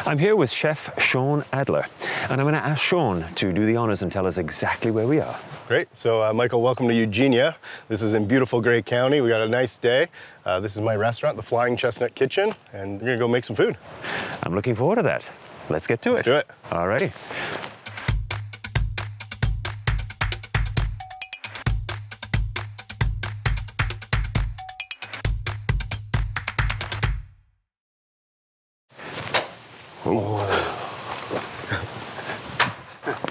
I'm here with Chef Shawn Adler, and I'm going to ask Shawn to do the honors and tell us exactly where we are. Great. So, Michael, welcome to Eugenia. This is in beautiful Grey County. We got a nice day. This is my restaurant, the Flying Chestnut Kitchen, and we're going to go make some food. I'm looking forward to that. Let's get to it. Let's do it. All righty.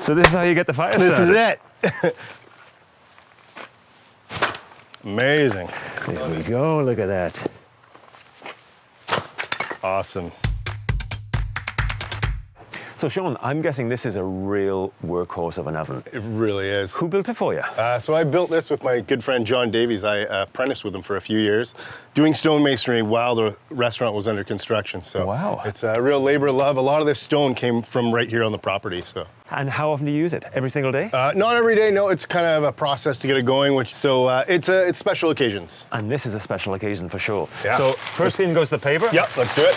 So this is how you get the fire started? This is it. Amazing. There we go, look at that. Awesome. So Shawn, I'm guessing this is a real workhorse of an oven. It really is. Who built it for you? So I built this with my good friend John Davies. I apprenticed with him for a few years, doing stonemasonry while the restaurant was under construction. So wow. It's a real labor of love. A lot of this stone came from right here on the property. So. And how often do you use it? Every single day? Not every day, no. It's kind of a process to get it going, it's special occasions. And this is a special occasion for sure. Yeah. So first in goes the paper? Yep, let's do it.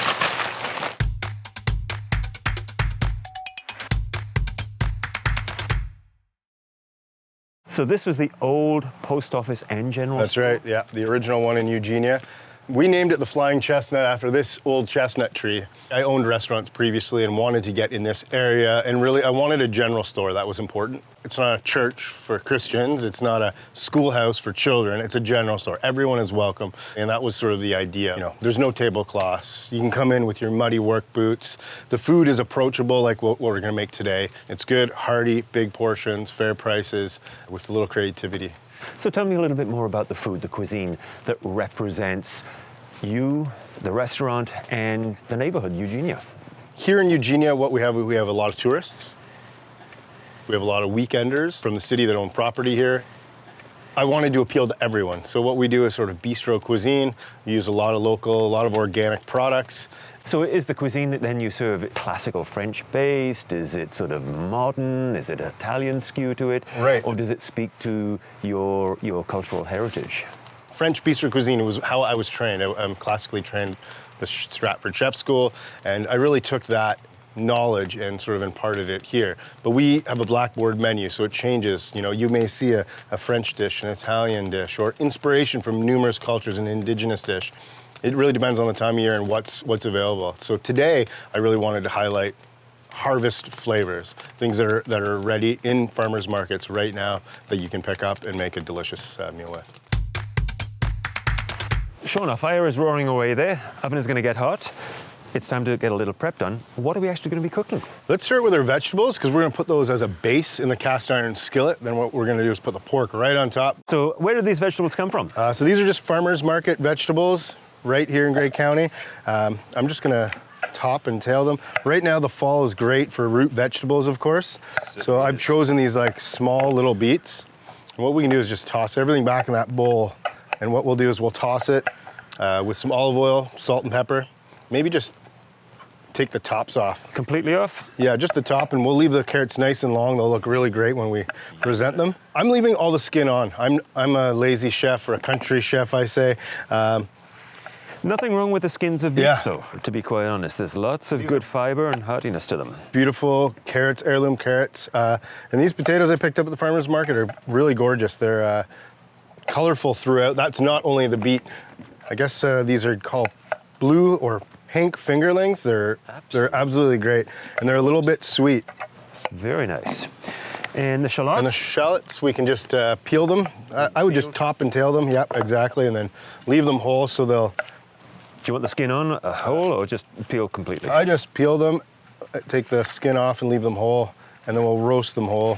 So this was the old post office and general That's store? right, yeah, the original one in Eugenia. We named it the Flying Chestnut after this old chestnut tree. I owned restaurants previously and wanted to get in this area, and really I wanted a general store. That was important. It's not a church for Christians, it's not a schoolhouse for children, it's a general store. Everyone is welcome, and that was sort of the idea. You know, there's no tablecloths. You can come in with your muddy work boots. The food is approachable, like what we're gonna make today. It's good, hearty, big portions, fair prices, with a little creativity. So tell me a little bit more about the food, the cuisine that represents you, the restaurant, and the neighborhood, Eugenia. Here in Eugenia, what we have a lot of tourists. We have a lot of weekenders from the city that own property here. I wanted to appeal to everyone. So what we do is sort of bistro cuisine. We use a lot of local, a lot of organic products. So is the cuisine that then you serve classical French based? Is it sort of modern? Is it Italian skew to it? Right. Or does it speak to your cultural heritage? French bistro cuisine was how I was trained. I'm classically trained the Stratford Chef School, and I really took that knowledge and sort of imparted it here. But we have a blackboard menu, so it changes. You know, you may see a French dish, an Italian dish, or inspiration from numerous cultures, an indigenous dish. It really depends on the time of year and what's available. So today, I really wanted to highlight harvest flavors, things that are ready in farmers markets right now that you can pick up and make a delicious meal with. Shawn, our fire is roaring away there. Oven is going to get hot. It's time to get a little prep done. What are we actually going to be cooking? Let's start with our vegetables, because we're going to put those as a base in the cast iron skillet. Then what we're going to do is put the pork right on top. So where did these vegetables come from? So these are just farmers market vegetables right here in Grey County. I'm just going to top and tail them. Right now the fall is great for root vegetables, of course. So I've chosen these like small little beets. And what we can do is just toss everything back in that bowl. And what we'll do is we'll toss it with some olive oil, salt and pepper. Maybe just take the tops off. Completely off? Yeah, just the top, and we'll leave the carrots nice and long. They'll look really great when we present them. I'm leaving all the skin on. I'm a lazy chef, or a country chef, I say. Nothing wrong with the skins of beets, though, to be quite honest. There's lots of good fiber and heartiness to them. Beautiful carrots, heirloom carrots. And these potatoes I picked up at the farmer's market are really gorgeous. They're colorful throughout. That's not only the beet. I guess these are called blue or pink fingerlings. They're absolutely great, and they're a little bit sweet. Very nice. And the shallots? And the shallots, we can just peel them. I would just top and tail them. Yep, exactly, and then leave them whole so they'll. Do you want the skin on whole or just peel completely? I just peel them, take the skin off and leave them whole, and then we'll roast them whole.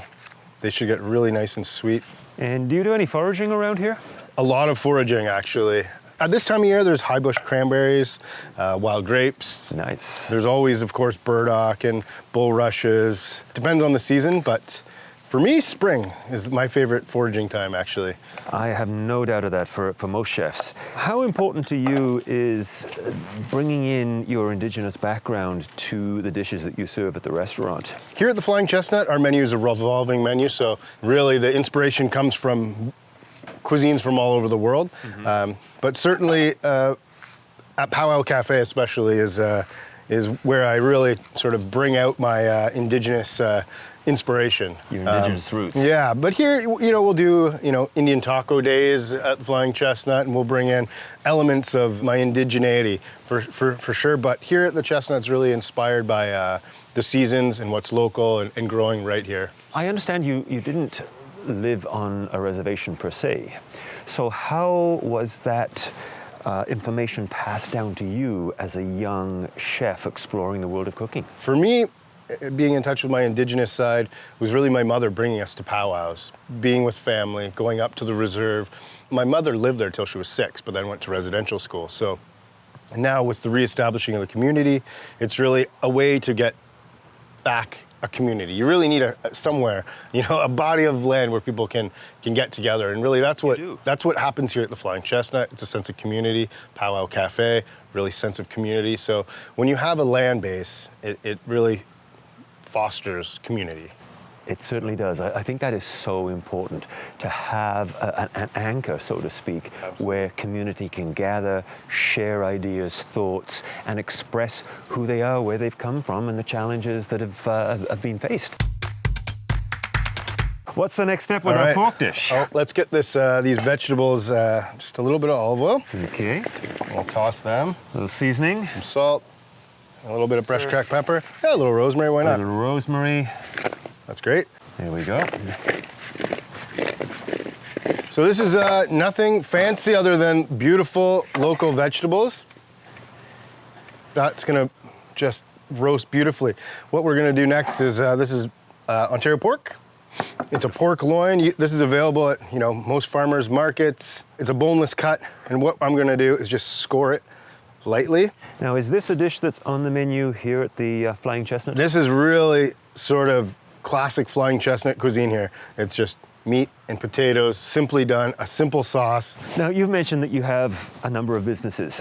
They should get really nice and sweet. And do you do any foraging around here? A lot of foraging, actually. At this time of year, there's high bush cranberries, wild grapes. Nice. There's always, of course, burdock and bulrushes. Depends on the season, but for me, spring is my favorite foraging time, actually. I have no doubt of that for most chefs. How important to you is bringing in your Indigenous background to the dishes that you serve at the restaurant? Here at the Flying Chestnut, our menu is a revolving menu, so really the inspiration comes from cuisines from all over the world. But certainly at Powwow Cafe especially is is where I really sort of bring out my Indigenous inspiration. Your Indigenous roots. Yeah, but here, we'll do, Indian taco days at the Flying Chestnut, and we'll bring in elements of my indigeneity for sure. But here at the Chestnut, it's really inspired by the seasons and what's local and growing right here. I understand you didn't live on a reservation per se. So how was that information passed down to you as a young chef exploring the world of cooking? For me, being in touch with my Indigenous side was really my mother bringing us to powwows, being with family, going up to the reserve. My mother lived there till she was 6, but then went to residential school. So now with the reestablishing of the community, it's really a way to get back a community. You really need somewhere, a body of land where people can get together. And really that's what happens here at the Flying Chestnut. It's a sense of community, powwow cafe, really sense of community. So when you have a land base, it really fosters community. It certainly does. I think that is so important, to have an anchor, so to speak, Absolutely. where community can gather, share ideas, thoughts, and express who they are, where they've come from, and the challenges that have been faced. What's the next step with All our right. pork dish? Oh, let's get these vegetables, just a little bit of olive oil. Okay. We'll toss them. A little seasoning. Some salt, a little bit of fresh cracked pepper. Yeah, a little rosemary, why A not? little rosemary. That's great. There we go. So this is nothing fancy other than beautiful local vegetables. That's gonna just roast beautifully. What we're gonna do next is, this is Ontario pork. It's a pork loin. This is available at most farmers markets. It's a boneless cut, and what I'm gonna do is just score it lightly. Now, is this a dish that's on the menu here at the Flying Chestnut? This is really sort of classic Flying Chestnut cuisine here. It's just meat and potatoes, simply done, a simple sauce. Now, you've mentioned that you have a number of businesses.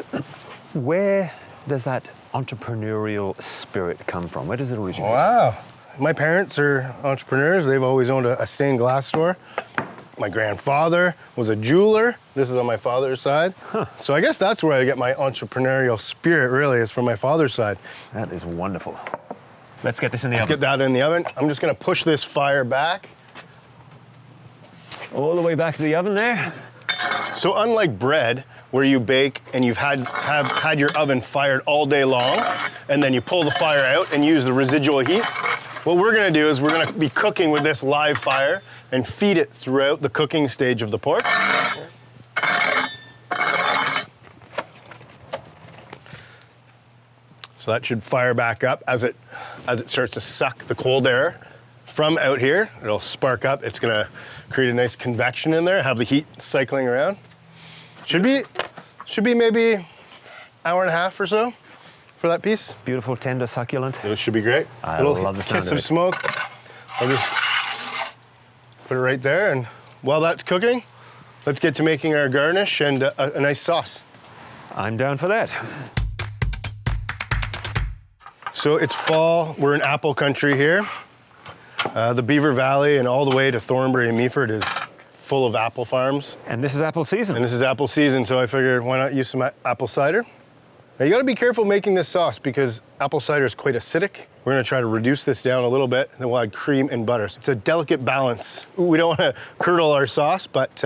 Where does that entrepreneurial spirit come from? Where does it originate? Wow. My parents are entrepreneurs. They've always owned a stained glass store. My grandfather was a jeweler. This is on my father's side. Huh. So I guess that's where I get my entrepreneurial spirit, really, is from my father's side. That is wonderful. Let's get this in the Let's oven. get that in the oven. I'm just gonna push this fire back. All the way back to the oven there. So unlike bread, where you bake and you've had your oven fired all day long, and then you pull the fire out and use the residual heat, what we're gonna do is we're gonna be cooking with this live fire and feed it throughout the cooking stage of the pork. So that should fire back up as it starts to suck the cold air from out here. It'll spark up. It's gonna create a nice convection in there, have the heat cycling around. Should be maybe hour and a half or so for that piece. Beautiful, tender, succulent. It should be great. I Little love the sound kiss of of it. smoke. I'll just put it right there, and while that's cooking, let's get to making our garnish and a nice sauce. I'm down for that. So it's fall, we're in apple country here. The Beaver Valley and all the way to Thornbury and Meaford is full of apple farms. And this is apple season. And this is apple season, so I figured why not use some apple cider? Now you gotta be careful making this sauce because apple cider is quite acidic. We're gonna try to reduce this down a little bit, and then we'll add cream and butter. It's a delicate balance. We don't wanna curdle our sauce, but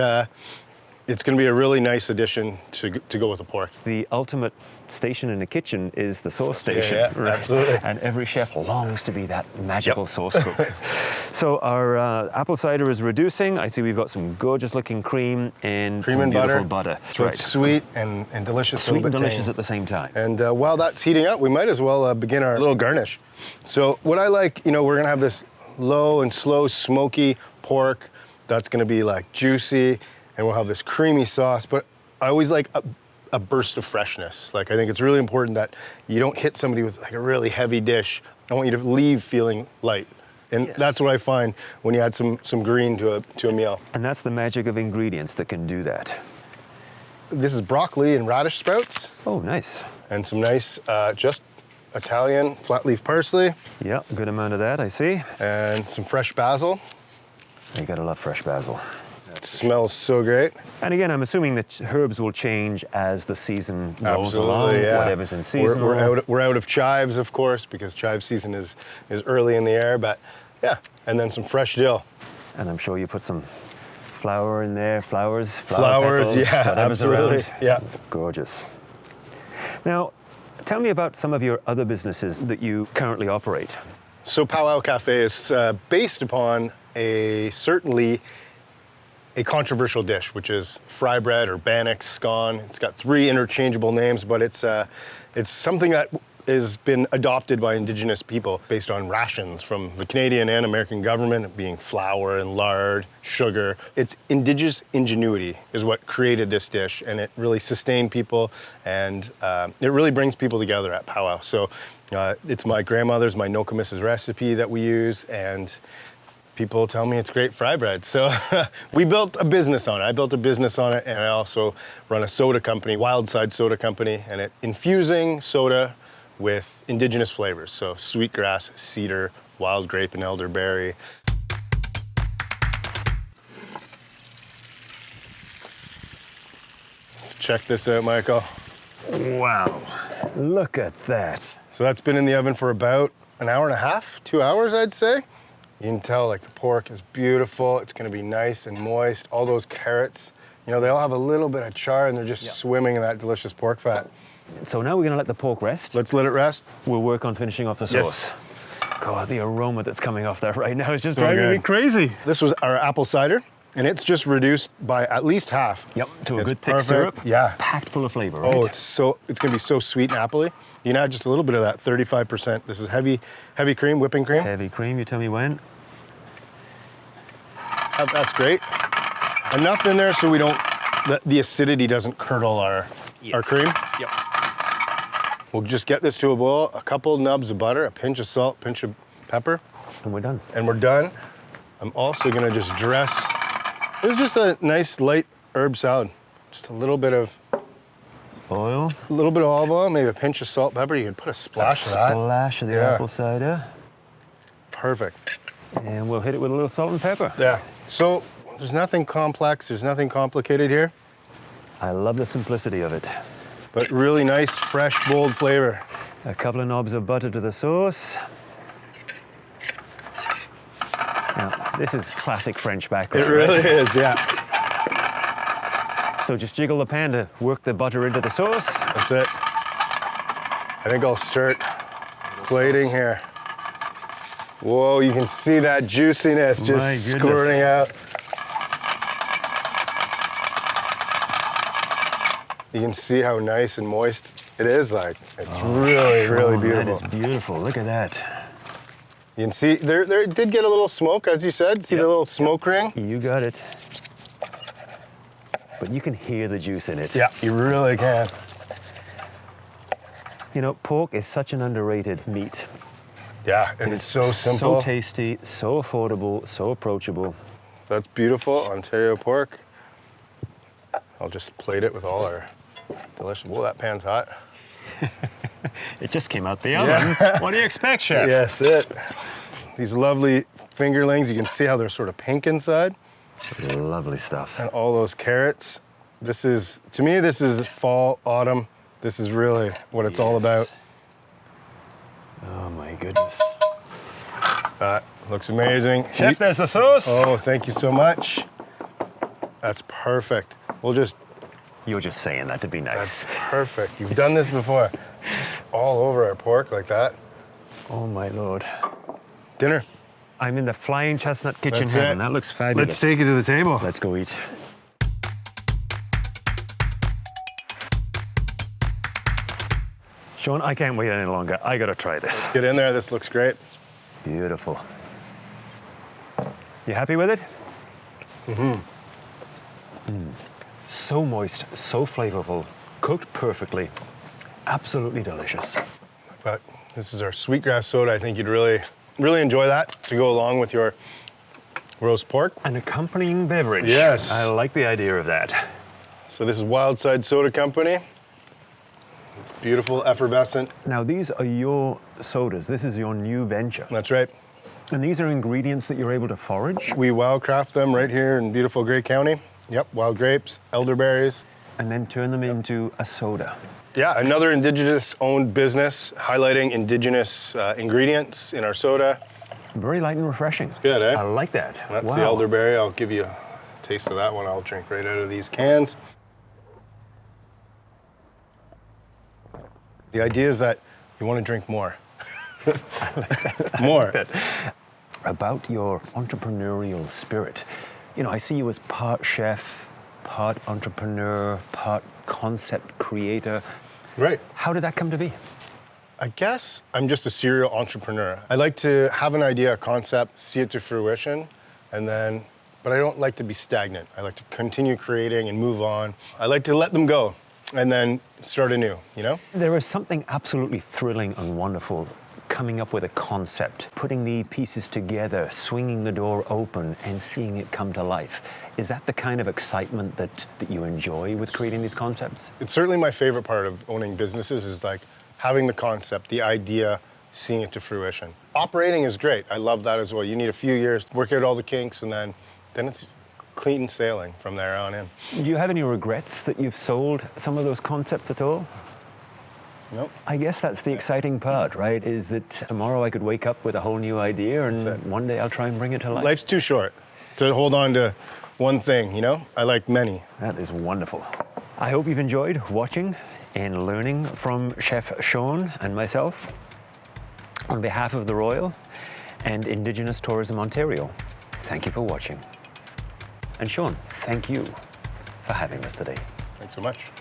it's gonna be a really nice addition to go with the pork. The ultimate station in the kitchen is the sauce station. Yeah, absolutely. And every chef longs to be that magical sauce cook. So our apple cider is reducing. I see we've got some gorgeous looking cream and some and beautiful butter. That's So right. it's sweet and delicious. a Sweet little and bit delicious tangy. at the same time. And while that's heating up, we might as well begin our little garnish. So what I like, we're gonna have this low and slow smoky pork that's gonna be like juicy, and we'll have this creamy sauce, but I always like a burst of freshness. Like I think it's really important that you don't hit somebody with like a really heavy dish. I want you to leave feeling light. And Yes. that's what I find when you add some green to a meal. And that's the magic of ingredients that can do that. This is broccoli and radish sprouts, Oh, nice. and some nice, just Italian flat leaf parsley, Yeah, a good amount of that, I see. and some fresh basil. You gotta love fresh basil. It smells so great. And again, I'm assuming that herbs will change as the season rolls along, Absolutely, yeah. whatever's in season. We're out of chives, of course, because chive season is early in the air, but yeah, and then some fresh dill. And I'm sure you put some flower in there, flowers, Flowers, petals, yeah, whatever's absolutely, around. yeah. Gorgeous. Now, tell me about some of your other businesses that you currently operate. So Powwow Cafe is based upon certainly a controversial dish, which is fry bread or bannock, scone. It's got 3 interchangeable names, but it's something that has been adopted by Indigenous people based on rations from the Canadian and American government, being flour and lard, sugar. It's Indigenous ingenuity is what created this dish, and it really sustained people, and it really brings people together at Powwow. So it's my grandmother's, my Nokomis's recipe that we use, and people tell me it's great fry bread. So we built a business on it. I built a business on it, and I also run a soda company, Wildside Soda Company, and it infusing soda with Indigenous flavors. So sweetgrass, cedar, wild grape, and elderberry. Let's check this out, Michael. Wow, look at that. So that's been in the oven for about an hour and a half, 2 hours, I'd say. You can tell like the pork is beautiful. It's gonna be nice and moist. All those carrots, you know, they all have a little bit of char and they're just swimming in that delicious pork fat. So now we're gonna let the pork rest. Let's let it rest. We'll work on finishing off the sauce. Yes. God, the aroma that's coming off that right now is just So driving me good. crazy. This was our apple cider, and it's just reduced by at least half. Yep, to a It's good thick perfect. syrup. Yeah. Packed full of flavor, right? Oh, it's gonna be so sweet and appley. You can add just a little bit of that, 35%. This is heavy cream, whipping cream. Heavy cream, you tell me when. That's great. Enough in there so we don't, the acidity doesn't curdle our cream. Yep. We'll just get this to a boil, a couple nubs of butter, a pinch of salt, pinch of pepper, And we're done. and we're done. I'm also gonna just dress. This is just a nice light herb salad. Just a little bit of Oil. olive oil, maybe a pinch of salt, pepper. You can put a splash of that. Splash of the Yeah. apple cider. Perfect. And we'll hit it with a little salt and pepper. Yeah. So there's nothing complex, there's nothing complicated here, I love the simplicity of it. but really nice, fresh, bold flavor. A couple of knobs of butter to the sauce. Now, this is classic French background. It really right? is, yeah. So just jiggle the pan to work the butter into the sauce. That's it. I think I'll start plating here. Whoa, you can see that juiciness My just goodness. squirting out. You can see how nice and moist it is. Like, it's really, really beautiful. That is beautiful. Look at that. You can see, there it did get a little smoke, as you said. See the Yep. little smoke ring? You got it. But you can hear the juice in it. Yeah, you really can. You know, pork is such an underrated meat. Yeah, and it's so simple. So tasty, so affordable, so approachable. That's beautiful, Ontario pork. I'll just plate it with all our delicious, whoa, that pan's hot. It just came out the oven. What do you expect, chef? Yes, it. These lovely fingerlings, you can see how they're sort of pink inside. Lovely stuff. And all those carrots. This is, to me, this is fall, autumn. This is really what it's all about. Oh my goodness. That looks amazing. Chef, there's the sauce. Oh, thank you so much. That's perfect. We'll just, You're just saying that to be nice. that's perfect. You've done this before. Just all over our pork like that. Oh my Lord. Dinner. I'm in the flying chestnut kitchen That's heaven. it. That looks fabulous. Let's take it to the table. Let's go eat. Shawn, I can't wait any longer. I gotta try this. Get in there, this looks great. Beautiful. You happy with it? So moist, so flavorful, cooked perfectly, absolutely delicious. But this is our sweetgrass soda. I think you'd really, really enjoy that to go along with your roast pork. An accompanying beverage. Yes. I like the idea of that. So this is Wildside Soda Company. It's beautiful, effervescent. Now these are your sodas. This is your new venture. That's right. And these are ingredients that you're able to forage? We wildcraft them right here in beautiful Grey County. Yep, wild grapes, elderberries. And then turn them into a soda. Yeah, another Indigenous-owned business highlighting Indigenous ingredients in our soda. Very light and refreshing. It's good, eh? I like that. That's wow. the elderberry. I'll give you a taste of that one. I'll drink right out of these cans. The idea is that you want to drink more. I like that. More. I like that. About your entrepreneurial spirit. You know, I see you as part chef, part entrepreneur, part concept creator. Right. How did that come to be? I guess I'm just a serial entrepreneur. I like to have an idea, a concept, see it to fruition, but I don't like to be stagnant. I like to continue creating and move on. I like to let them go and then start anew, you know? There is something absolutely thrilling and wonderful coming up with a concept, putting the pieces together, swinging the door open and seeing it come to life. Is that the kind of excitement that you enjoy with creating these concepts? It's certainly my favorite part of owning businesses is like having the concept, the idea, seeing it to fruition. Operating is great. I love that as well. You need a few years to work out all the kinks and then it's clean sailing from there on in. Do you have any regrets that you've sold some of those concepts at all? Nope. I guess that's the exciting part, right? Is that tomorrow I could wake up with a whole new idea and one day I'll try and bring it to life. Life's too short to hold on to one thing, you know? I like many. That is wonderful. I hope you've enjoyed watching and learning from Chef Shawn and myself. On behalf of the Royal and Indigenous Tourism Ontario, thank you for watching. And Shawn, thank you for having us today. Thanks so much.